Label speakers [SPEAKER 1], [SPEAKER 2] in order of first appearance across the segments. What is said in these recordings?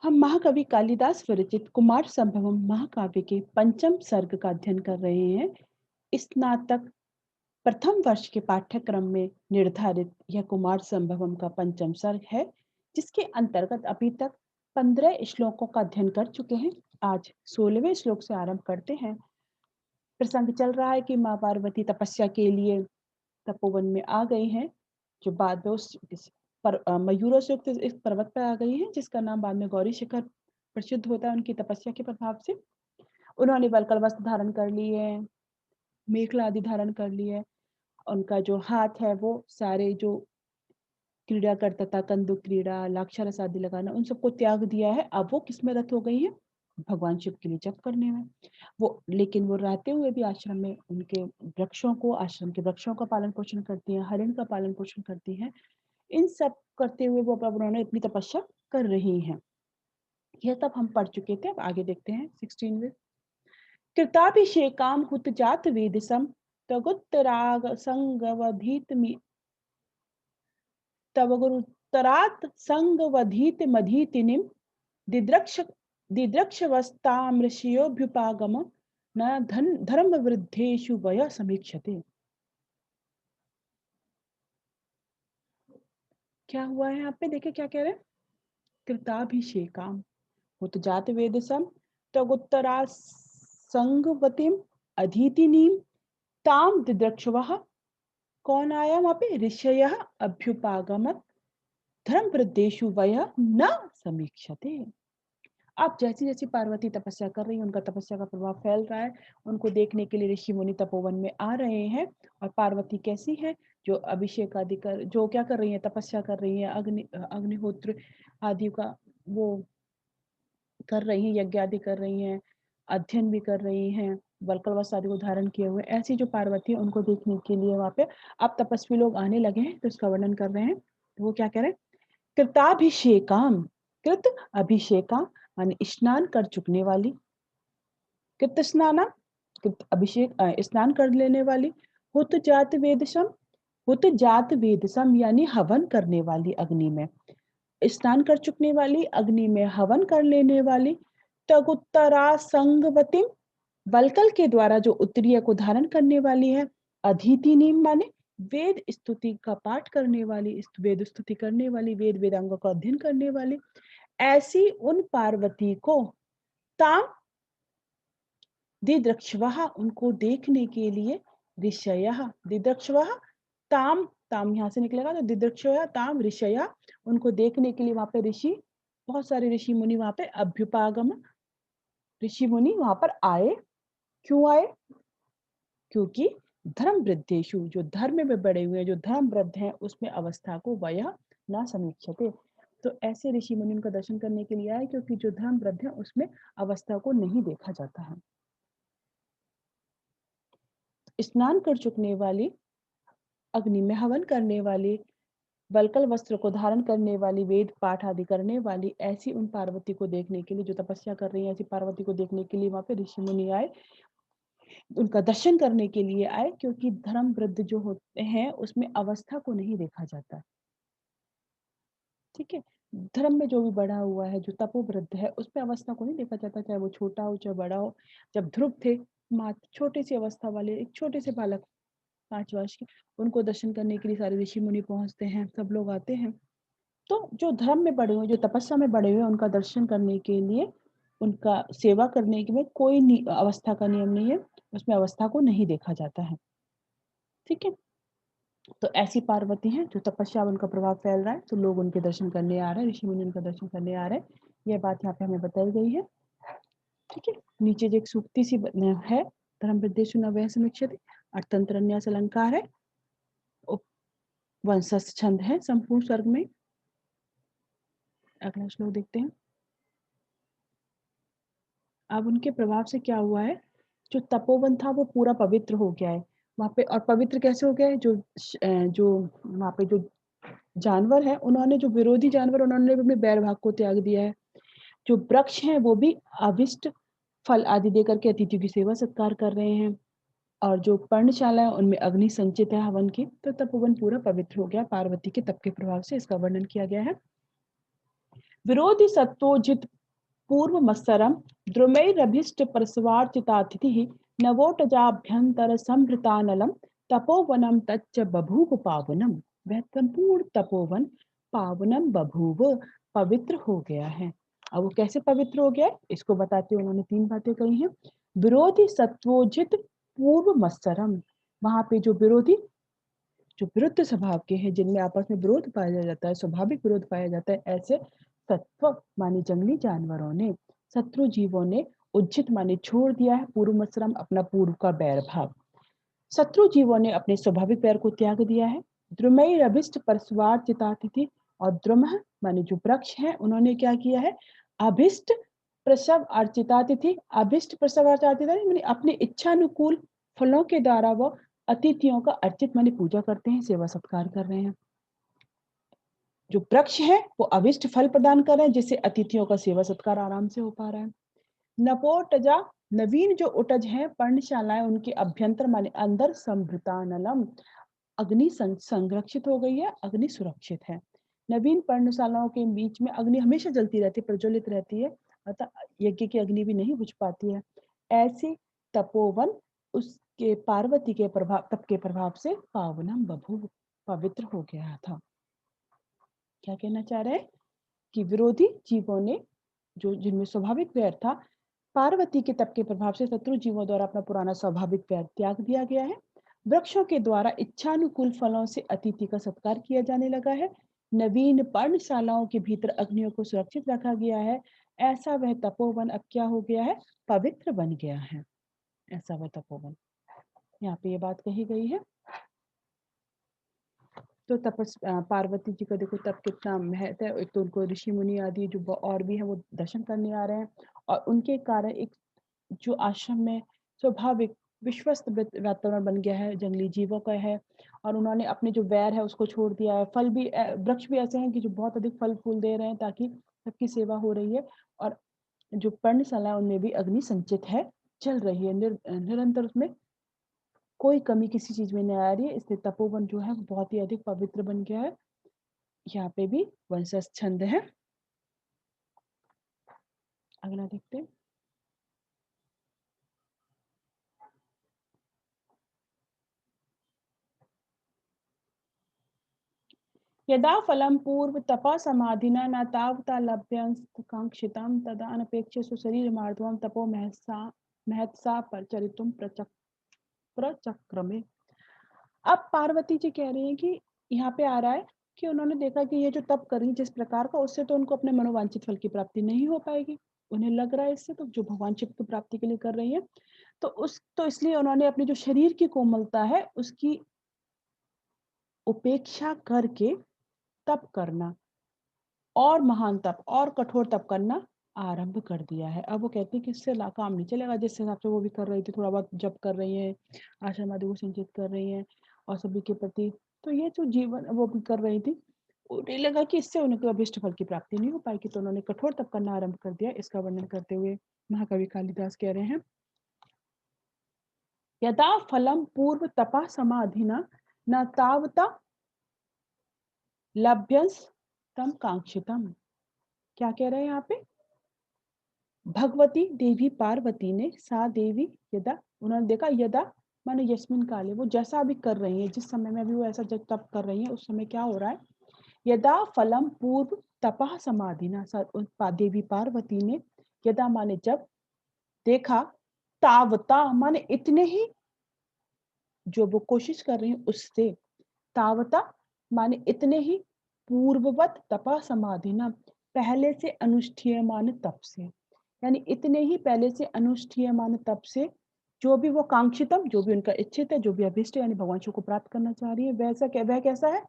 [SPEAKER 1] हम महाकवि कालिदास विरचित कुमार संभवम महाकाव्य के पंचम सर्ग का अध्ययन कर रहे हैं। स्नातक प्रथम वर्ष के पाठ्यक्रम में निर्धारित यह कुमार संभवम का पंचम सर्ग है, जिसके अंतर्गत अभी तक 15 श्लोकों का अध्ययन कर चुके हैं। आज 16वें श्लोक से आरंभ करते हैं। प्रसंग चल रहा है कि माँ पार्वती तपस्या के लिए तपोवन में आ गई हैं, जो बादों मयूरों से युक्त इस पर्वत पर आ गई हैं, जिसका नाम बाद में गौरी शिखर प्रसिद्ध होता है उनकी तपस्या के प्रभाव से। उन्होंने वल्कल वस्त्र धारण कर लिए है, मेखला आदि धारण कर ली है। उनका जो हाथ है वो सारे जो क्रीड़ा करता था, कंदुक क्रीड़ा, लाक्षारस आदि लगाना, उन सबको त्याग दिया है। अब वो किसमें रत हो गई है? भगवान शिव के लिए जप करने में। लेकिन वो रहते हुए भी आश्रम में उनके वृक्षों को, आश्रम के वृक्षों का पालन पोषण करती हैं, हरिण का पालन पोषण करती हैं। इन सब करते हुए वो अब उन्होंने इतनी तपस्या कर रही हैं। यह तब हम पढ़ चुके थे। अब आगे देखते हैं 16वें। कृताभिषेकाम हुत जात वेदसम तगुत्तराग संगवधीत तवगुरुतरात संगवधीत मधीतिनिम दिद्रक्ष दिद्रक्षवस्ताम ऋषियोभ्युपागम न धर्म वृद्धेषु वय समीक्षते। क्या हुआ है यहाँ पे? देखिए क्या कह रहे हैं। कृताभिषेकाम हुत जात वेदसम तगुत्तरा संगवतीम अधीतिनीम ताम दिद्रक्षवः। कौन आया वहां पे? ऋषयः अभ्युपागमत धर्म वृद्धेषु वय न समीक्षते। अब जैसी जैसी पार्वती तपस्या कर रही है, उनका तपस्या का प्रभाव फैल रहा है। उनको देखने के लिए ऋषि मुनि तपोवन में आ रहे हैं। और पार्वती कैसी है? जो अभिषेक आदि कर, जो क्या कर रही है? तपस्या कर रही है, अग्निहोत्र आदि का वो कर रही हैं, यज्ञ आदि कर रही हैं, अध्ययन भी कर रही हैं, वल्कल वस्त्र आदि को धारण किए हुए। ऐसी जो पार्वती है, उनको देखने के लिए वहां पे अब तपस्वी लोग आने लगे हैं, तो इसका वर्णन कर रहे हैं। तो वो क्या कह रहे हैं? कृताभिषेकाम, कृत अभिषेका माने स्नान कर चुकने वाली, कृत स्नाना कृत अभिषेक स्नान कर लेने वाली, हुत जात वेदसम, हुत जात वेदसम यानी हवन करने वाली, अग्नि में स्नान कर चुकने वाली, अग्नि में हवन कर लेने वाली, तगुत्तरा संगवती वल्कल के द्वारा जो उत्तरीय को धारण करने वाली है, अधीतिनी माने वेद स्तुति का पाठ करने वाली, वेद स्तुति करने वाली, वेद वेदांगों का अध्ययन करने वाली, ऐसी उन पार्वती को ताम दिद्रक्षवः उनको देखने के लिए ऋषयः दिद्रक्षवः ताम, ताम यहाँ से निकलेगा तो दिद्रक्षवः ताम ऋषयः उनको देखने के लिए वहां पे ऋषि, बहुत सारे ऋषि मुनि वहां पे अभ्युपागम, ऋषि मुनि वहां पर आए। क्यों आए? क्योंकि धर्म वृद्धेषु, जो धर्म में बड़े हुए हैं, जो धर्म वृद्ध हैं, उसमें अवस्था को वयः न समीक्षते। तो ऐसे ऋषि मुनि उनका दर्शन करने के लिए आए, क्योंकि जो धर्म वृद्ध है उसमें अवस्था को नहीं देखा जाता है। स्नान कर चुकने वाली, अग्नि में हवन करने वाली, वल्कल वस्त्र को धारण करने वाली, वेद पाठ आदि करने वाली, ऐसी उन पार्वती को देखने के लिए, जो तपस्या कर रही है, ऐसी पार्वती को देखने के लिए वहां पे ऋषि मुनि आए, उनका दर्शन करने के लिए आए। क्योंकि धर्म वृद्ध जो होते हैं उसमें अवस्था को नहीं देखा जाता। ठीक है, धर्म में जो भी बड़ा हुआ है, जो तपोवृद्ध है, उसमें अवस्था को नहीं देखा जाता, चाहे वो छोटा हो चाहे बड़ा हो। जब ध्रुव थे, मात्र छोटी सी अवस्था वाले एक छोटे से बालक 5 वर्ष के, उनको दर्शन करने के लिए सारे ऋषि मुनि पहुंचते हैं, सब लोग आते हैं। तो जो धर्म में बड़े हुए, जो तपस्या में बड़े हुए, उनका दर्शन करने के लिए, उनका सेवा करने के में कोई अवस्था का नियम नहीं है, उसमें अवस्था को नहीं देखा जाता है। ठीक है, तो ऐसी पार्वती हैं जो तपस्या, उनका प्रभाव फैल रहा है, तो लोग उनके दर्शन करने आ रहे हैं, ऋषि मुनि उनका दर्शन करने आ रहे हैं। यह बात यहाँ पे हमें बताई गई है। ठीक है, नीचे जो एक सूक्ति सी है, धर्म वृद्धेषु न वयः समीक्षते, अर्थतंत्र न्यास अलंकार है, वंशस्थ छंद है संपूर्ण स्वर्ग में। अगला श्लोक देखते हैं। अब उनके प्रभाव से क्या हुआ है, जो तपोवन था वो पूरा पवित्र हो गया है वहां पे। और पवित्र कैसे हो गया है? जो वहां पे जो जानवर है, उन्होंने, जो विरोधी जानवर, उन्होंने भी अपने बैर भाग को त्याग दिया है। जो वृक्ष हैं वो भी अभिष्ट फल आदि देकर के अतिथियों की सेवा सत्कार कर रहे हैं। और जो पर्णशाला है उनमें अग्नि संचित है हवन की। तो तपोवन पूरा पवित्र हो गया पार्वती के तप के प्रभाव से। इसका वर्णन किया गया है। विरोधी सत्वोजित पूर्व मत्सरम द्रुमैरभीष्ट प्रसवार्चितातिथिः नवोटजाभ्यंतर संभृतानलम तपोवनम तच्च बभूव पावनम। वह संपूर्ण तपोवन पावनम बभूव, पवित्र हो गया है। अब वो कैसे पवित्र हो गया है इसको बताते हुए उन्होंने 3 बातें कही हैं। विरोधी सत्वोजित पूर्व मत्सरम, वहां पे जो विरोधी, जो विरुद्ध स्वभाव के हैं, जिनमें आपस में विरोध पाया जाता है, स्वाभाविक विरोध पाया जाता है, ऐसे सत्व माने जंगली जानवरों ने, शत्रु जीवों ने उज्जित माने छोड़ दिया है पूर्व मत्सरम, अपना पूर्व का बैर भाव। शत्रु जीवों ने अपने स्वाभाविक पैर को त्याग दिया है। द्रुमय अभिष्ट परस्वार चितातिथि, और द्रुमह माने जो वृक्ष है, उन्होंने क्या किया है, अभिष्ट प्रसव अर्चितातिथि, अभिष्ट प्रसव अर्चितातिथि माने अपने इच्छानुकूल फलों के द्वारा वो अतिथियों का अर्चित माने पूजा करते हैं, सेवा सत्कार कर रहे हैं। जो वृक्ष है वो अभिष्ट फल प्रदान कर रहे हैं, जिससे अतिथियों का सेवा सत्कार आराम से हो पा रहा है। नपोटजा, नवीन जो उटज है पर्णशालाएं, उनके अभ्यंतर माने अंदर, संभृतानलम, अग्नि संरक्षित हो गई है, अग्नि सुरक्षित है। नवीन पर्णशालाओं के बीच में अग्नि हमेशा जलती रहती है, प्रज्वलित रहती है, अतः यज्ञ की अग्नि भी नहीं बुझ पाती है। ऐसे तपोवन उसके पार्वती के प्रभाव, तप के प्रभाव से पावनम बभूव, पवित्र हो गया था। क्या कहना चाह रहे हैं कि विरोधी जीवों ने, जो जिनमें स्वाभाविक वैर था, पार्वती के तप के प्रभाव से शत्रु जीवों द्वारा अपना पुराना स्वाभाविक वैर त्याग दिया गया है। वृक्षों के द्वारा इच्छानुकूल फलों से अतिथि का सत्कार किया जाने लगा है। नवीन पर्णशालाओं के भीतर अग्नियों को सुरक्षित रखा गया है। ऐसा वह तपोवन अब क्या हो गया है, पवित्र बन गया है। ऐसा वह तपोवन, यहाँ पे ये बात कही गई है। तो पार्वती जी का देखो तप कितना महत्व है। एक तो उनको ऋषि मुनि आदि जो और भी है वो दर्शन करने आ रहे हैं, और उनके कारण एक जो आश्रम में स्वाभाविक विश्वस्त वातावरण बन गया है, जंगली जीवों का है, और उन्होंने अपने जो वैर है उसको छोड़ दिया है। फल भी, वृक्ष भी ऐसे हैं कि जो बहुत अधिक फल फूल दे रहे हैं, ताकि सबकी सेवा हो रही है। और जो पर्णशाला है उनमें भी अग्नि संचित है, चल रही है निरंतर, उसमें कोई कमी किसी चीज में नहीं आ रही है। इसलिए तपोवन जो है बहुत ही अधिक पवित्र बन गया है। यहाँ पे भी वंशज छंद है। अगला देखते हैं। यदा फलं पूर्व तपा समाधिना न तावता लभ्यंकांक्षितं तदा अनपेक्ष्य सुशरीरमार्दवं तपो महत्सा परिचरितुं प्रचक्रमे। अब पार्वती जी कह रही हैं कि यहाँ पे आ रहा है कि उन्होंने देखा कि ये जो तप कर रही जिस प्रकार का, उससे तो उनको अपने मनोवांछित फल की प्राप्ति नहीं हो पाएगी। उन्हें लग रहा है इससे तो जो भगवान शिव की प्राप्ति के लिए कर रही है, तो इसलिए उन्होंने अपने जो शरीर की कोमलता है उसकी उपेक्षा करके तप करना, और महान तप और कठोर तप करना आरंभ कर दिया है। अब वो कहती है कि इससे काम नहीं चलेगा, जिस हिसाब से वो भी कर रही थी, थोड़ा बहुत जप कर रही है, आश्रम आदि को संचित कर रही है और सभी के प्रति, तो ये जो जीवन वो भी कर रही थी, उन्हें लगा कि इससे उनके अभिष्ट फल की प्राप्ति नहीं हो पाएगी, तो उन्होंने कठोर तप करना आरंभ कर दिया। इसका वर्णन करते हुए महाकवि कालिदास कह रहे हैं, यदा फलम पूर्व तपा समाधिना न तावता लभ्यंस तम कांक्षितम। क्या कह रहे हैं यहाँ पे, भगवती देवी पार्वती ने, सा देवी यदा, उन्होंने देखा, यदा माने यस्मिन काले, वो जैसा अभी कर रही है, जिस समय में अभी वो ऐसा जब तप कर रही है, उस समय क्या हो रहा है, यदा फलम पूर्व तपह समाधिना, देवी पार्वती ने, यदा माने जब, देखा, तावता माने इतने ही, जो वो कोशिश कर रही है उससे, तावता माने इतने ही, पूर्ववत तपा समाधिना, पहले से अनुष्ठीयमान तप से, यानी इतने ही पहले से अनुष्ठीयमान तप से, जो भी वो कांक्षितम, जो भी उनका इच्छित है, जो भी अभिष्ट है, यानी भगवान शिव को प्राप्त करना चाह रही है, वैसा वह कैसा है,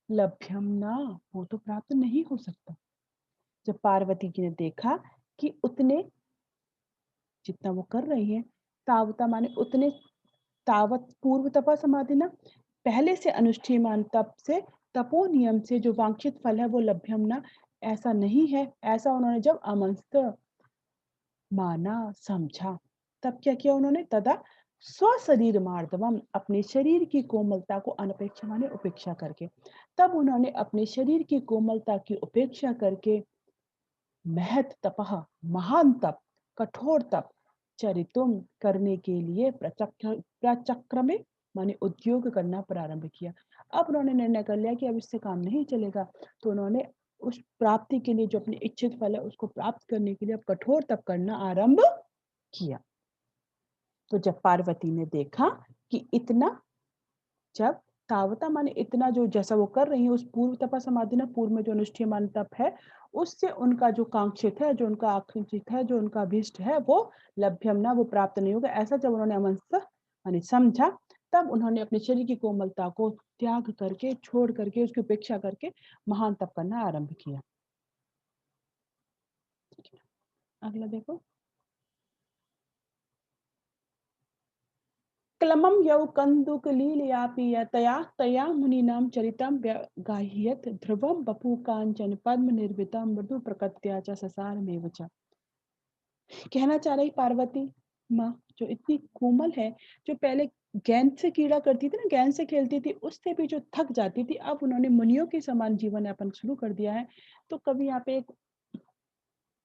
[SPEAKER 1] लभ्यम ना, वो तो प्राप्त नहीं हो सकता। जब पार्वती जी ने देखा कि उतने, जितना वो कर रही है, तावता माने उतने, तावत पूर्व तपा समाधि ना, पहले से अनुष्ठीयमान तप से, तपो नियम से जो वांछित फल है वो लभ्यम ना, ऐसा नहीं है। ऐसा उन्होंने जब अमंस्त माना, समझा, तब क्या किया उन्होंने, तदा स्वशरीर मार्दवम, अपने शरीर की कोमलता को अनपेक्षा माने उपेक्षा करके, तब उन्होंने अपने शरीर की कोमलता की उपेक्षा करके महत तपः, महान तप, कठोर तप, चरितुम करने के लिए प्रचक्र में माने उद्योग करना प्रारंभ किया। अब उन्होंने निर्णय कर लिया कि अब इससे काम नहीं चलेगा, तो उन्होंने उस प्राप्ति के लिए जो अपनी इच्छित फल है उसको प्राप्त करने के लिए अब कठोर तप करना आरंभ किया। तो जब पार्वती ने देखा कि इतना, जब तावता माने इतना, जो जैसा वो कर रही है उस पूर्व तपा समाधि ना, पूर्व में जो अनुष्ठीयमान तप है उससे उनका जो कांक्षित है, जो उनका आकांक्षित है, जो उनका अभीष्ट है वो लभ्यम ना, वो प्राप्त नहीं होगा, ऐसा जब उन्होंने अमंस माने समझा, तब उन्होंने अपने शरीर की कोमलता को त्याग करके, छोड़ करके, उसकी उपेक्षा करके महान तप करना आरंभ किया। अगला देखो, क्लमं यौ कन्दुकलीलयापि तया तया मुनीनां चरितं गाह्यत ध्रुवं बपु कांचन पद्म निर्वितं मृदु प्रकृत्या च ससारमेव च। कहना चाह रही पार्वती माँ जो इतनी कोमल है, जो पहले गेंद से कीड़ा करती थी ना, गेंद से खेलती थी, उससे भी जो थक जाती थी, अब उन्होंने मुनियों के समान जीवन यापन शुरू कर दिया है। तो कभी यहाँ पे एक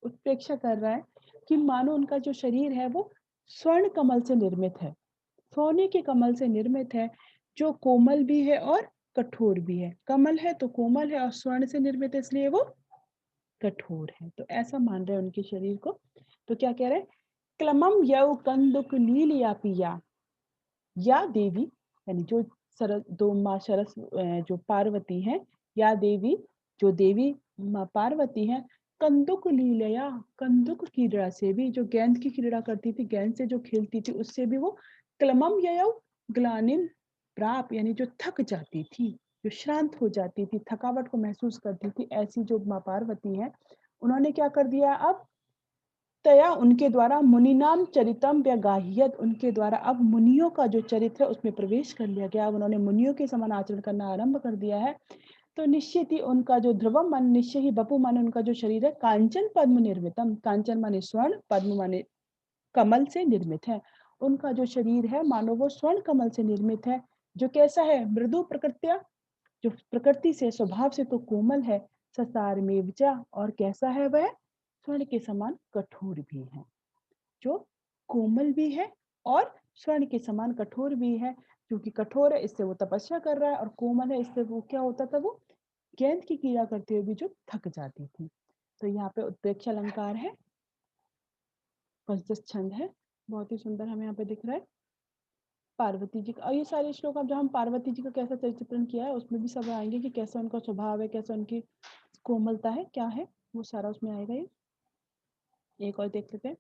[SPEAKER 1] उत्प्रेक्षा कर रहा है कि मानो उनका जो शरीर है वो स्वर्ण कमल से निर्मित है, सोने के कमल से निर्मित है, जो कोमल भी है और कठोर भी है। कमल है तो कोमल है, और स्वर्ण से निर्मित है इसलिए वो कठोर है। तो ऐसा मान रहे हैं उनके शरीर को। तो क्या कह रहे हैं, क्लमम यौ कंदुक लील या पिया, या देवी यानी जो सरस, दो माँ सरस जो पार्वती है, या देवी जो देवी माँ पार्वती है, कंदुक लीलया, कंदुक क्रीड़ा से भी, जो गेंद की क्रीड़ा करती थी, गेंद से जो खेलती थी, उससे भी वो क्लमम ययौ ग्लानिम प्राप यानी जो थक जाती थी, जो श्रांत हो जाती थी, थकावट को महसूस करती थी, ऐसी जो माँ पार्वती है, उन्होंने क्या कर दिया, अब तया उनके द्वारा मुनिनाम चरितम व्यगाह्यत, उनके द्वारा अब मुनियों का जो चरित्र है उसमें प्रवेश कर लिया गया। अब उन्होंने मुनियों के समान आचरण करना आरंभ कर दिया है। तो निश्चित ही उनका जो ध्रुवम मन, निश्चय ही बपु माने उनका जो शरीर है, कांचन पद्म निर्मितम, कांचन माने स्वर्ण, पद्म माने कमल से निर्मित है। उनका जो शरीर है मानो वो स्वर्ण कमल से निर्मित है, जो कैसा है, मृदु प्रकृत्या, जो प्रकृति से, स्वभाव से तो कोमल है, ससार में विचा, और कैसा है वह, स्वर्ण के समान कठोर भी है, जो कोमल भी है और स्वर्ण के समान कठोर भी है। क्योंकि कठोर है इससे वो तपस्या कर रहा है, और कोमल है इससे वो क्या होता था, वो गेंद की क्रीड़ा करते हुए भी जो थक जाती थी। तो यहाँ पे उत्प्रेक्षा अलंकार है, पंचदश छंद है, बहुत ही सुंदर हमें यहाँ पे दिख रहा है पार्वती जी का। और ये सारे श्लोक अब जब हम पार्वती जी का कैसा चरित्रण किया है उसमें भी सब आएंगे कि कैसा उनका स्वभाव है, कैसा उनकी कोमलता है, क्या है, वो सारा उसमें आएगा। ये एक और देख लेते हैं,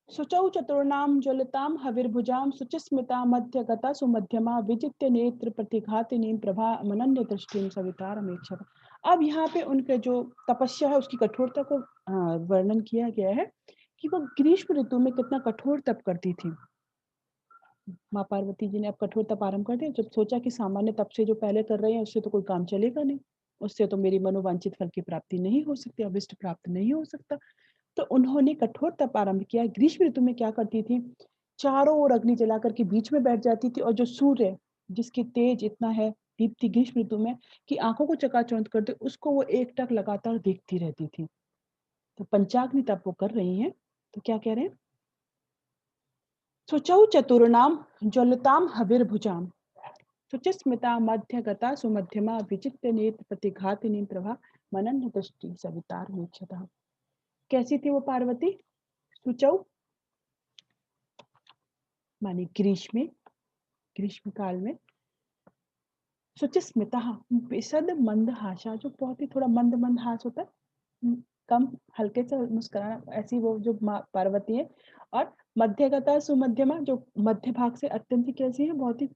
[SPEAKER 1] शुचौ चतुर्णाम ज्वलितां हविर्भुजां शुचिस्मिता मध्यगता सुमध्यमा विजित्य नेत्र प्रतिघातिनीं प्रभा मनन्य दृष्टिं सवितारमेक्षत। अब यहाँ पे उनके जो तपस्या है उसकी कठोरता को वर्णन किया गया है कि वो ग्रीष्म ऋतु में कितना कठोर तप करती थी। माँ पार्वती जी ने अब कठोर तप आरंभ कर दिया, जब सोचा कि सामान्य तप से जो पहले कर रहे हैं उससे तो कोई काम चलेगा नहीं, उससे तो मेरी मनोवांछित फल की प्राप्ति नहीं हो सकती, अभिष्ट प्राप्त नहीं हो सकता। तो उन्होंने कठोर तप आरंभ किया। ग्रीष्म ऋतु में क्या करती थी, चारों ओर अग्नि जला करके बीच में बैठ जाती थी, और जो सूर्य जिसकी तेज इतना है दीप्ति ग्रीष्म ऋतु में कि आंखों को चकाचौंध कर दे, उसको वो एकटक लगातार देखती रहती थी। तो पंचाग्नि तप वो कर रही हैं। तो क्या कह रहे हैं, शुचौ चतुर्णाम ज्वलताम हविर्भुजाम शुचिस्मिता मध्यगता सुमध्यमा विचित्र नेत्र प्रतिघातिनी प्रभा मनन्य दृष्टि सवितार मीक्षता। कैसी थी वो पार्वती, शुचौ माने ग्रीष्म काल में, शुचिस्मिता बेसद मंदहासा, जो बहुत ही थोड़ा मंद मंद हास होता है, कम हल्के से मुस्कुराना, ऐसी वो जो माँ पार्वती है। और मध्यगता सुमध्यमा, जो मध्य भाग से अत्यंत कैसी है, बहुत ही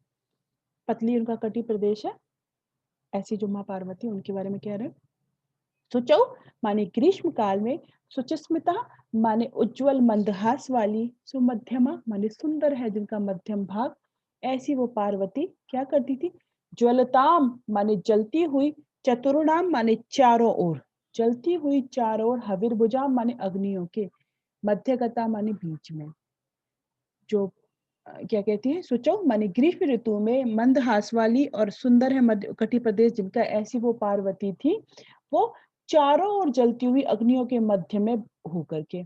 [SPEAKER 1] पतली उनका कटी प्रदेश है, ऐसी जो माँ पार्वती उनके बारे में कह रहे हैं। सुचौ माने ग्रीष्म काल में, सुचिस्मिता माने उज्जवल मंदहास वाली, सुमध्यमा माने सुंदर है जिनका मध्यम भाग, ऐसी वो पार्वती क्या करती थी, ज्वलताम माने जलती हुई, चतुर्णाम माने चारों ओर, जलती हुई चारों ओर, हविर्भुजाम माने अग्नियों के, मध्यगता माने बीच में, जो क्या कहती है, सुचौ माने ग्रीष्म ऋतु में मंदहास वाली और सुंदर है मध्य कटि प्रदेश जिनका, ऐसी वो पार्वती थी। वो चारों ओर जलती हुई अग्नियों के मध्य में होकर के,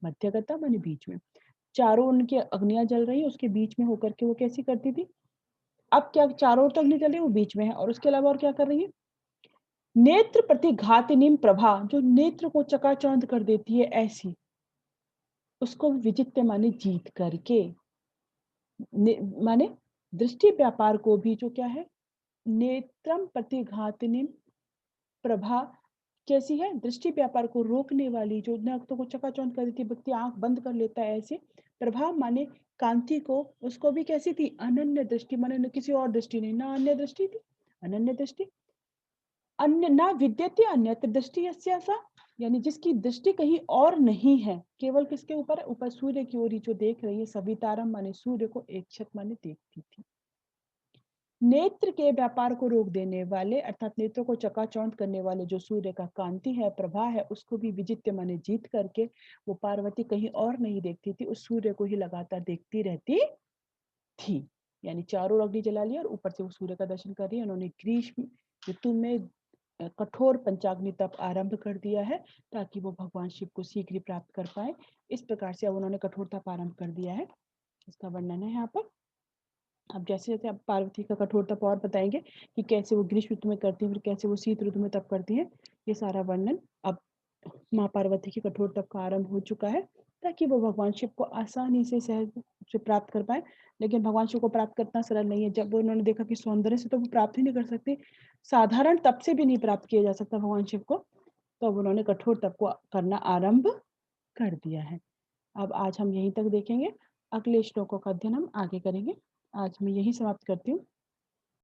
[SPEAKER 1] मध्यगता माने बीच में, चारों उनकी अग्नियां जल रही है, उसके बीच में होकर के वो कैसी करती थी। अब क्या चारों ओर तो अग्नि जल रही है, वो बीच में है, और उसके अलावा और क्या कर रही है। नेत्र प्रतिघातिनी प्रभा, जो नेत्र को चकाचौंध कर देती है ऐसी, उसको विजित्य माने जीत करके, माने दृष्टि व्यापार को भी जो क्या है, नेत्रम प्रतिघातिनी प्रभा कैसी है, दृष्टि व्यापार को रोकने वाली, जो नेत्रों को चकाचौंध कर देती है, व्यक्ति आंख बंद कर लेता है ऐसे। प्रभा माने कांति को, उसको भी कैसी थी, अनन्य दृष्टि, माने किसी और दृष्टि नहीं, ना अन्य दृष्टि थी, अनन्य दृष्टि। अन्य ना विद्यते अन्यत्र दृष्टि यस्यासा, यानी जिसकी दृष्टि कहीं और नहीं है, केवल किसके ऊपर है, ऊपर सूर्य की ओर ही जो देख रही है, सवितारम माने सूर्य को, एकछत माने देखती थी। नेत्र के व्यापार को रोक देने वाले, अर्थात नेत्रों को चकाचौंध करने वाले जो सूर्य का कांति है, प्रभा है, उसको भी विजित्य माने जीत करके वो पार्वती कहीं और नहीं देखती थी, उस सूर्य को ही लगातार देखती रहती थी। यानी चारों ओर अग्नि जला लिया और ऊपर से वो सूर्य का दर्शन कर रही है। उन्होंने ग्रीष्म ऋतु में कठोर पंचाग्नि तप आरंभ कर दिया है, ताकि वो भगवान शिव को शीघ्र ही प्राप्त कर पाए। इस प्रकार से अब उन्होंने कठोर तप आरंभ कर दिया है, इसका वर्णन है यहाँ पर। अब जैसे जैसे अब पार्वती का कठोर तप और बताएंगे कि कैसे वो ग्रीष्म ऋतु में करती है, फिर कैसे वो शीत ऋतु में तप करती है, ये सारा वर्णन अब माँ पार्वती के कठोर तप का आरंभ हो चुका है, ताकि वो भगवान शिव को आसानी से सहज से प्राप्त कर पाए। लेकिन भगवान शिव को प्राप्त करना सरल नहीं है। जब उन्होंने देखा कि सौंदर्य से तो वो प्राप्त ही नहीं कर सकते, साधारण तप से भी नहीं प्राप्त किया जा सकता भगवान शिव को, तो अब उन्होंने कठोर तप को करना आरंभ कर दिया है। अब आज हम यहीं तक देखेंगे, अगले श्लोकों का अध्ययन हम आगे करेंगे। आज मैं यही समाप्त करती हूँ।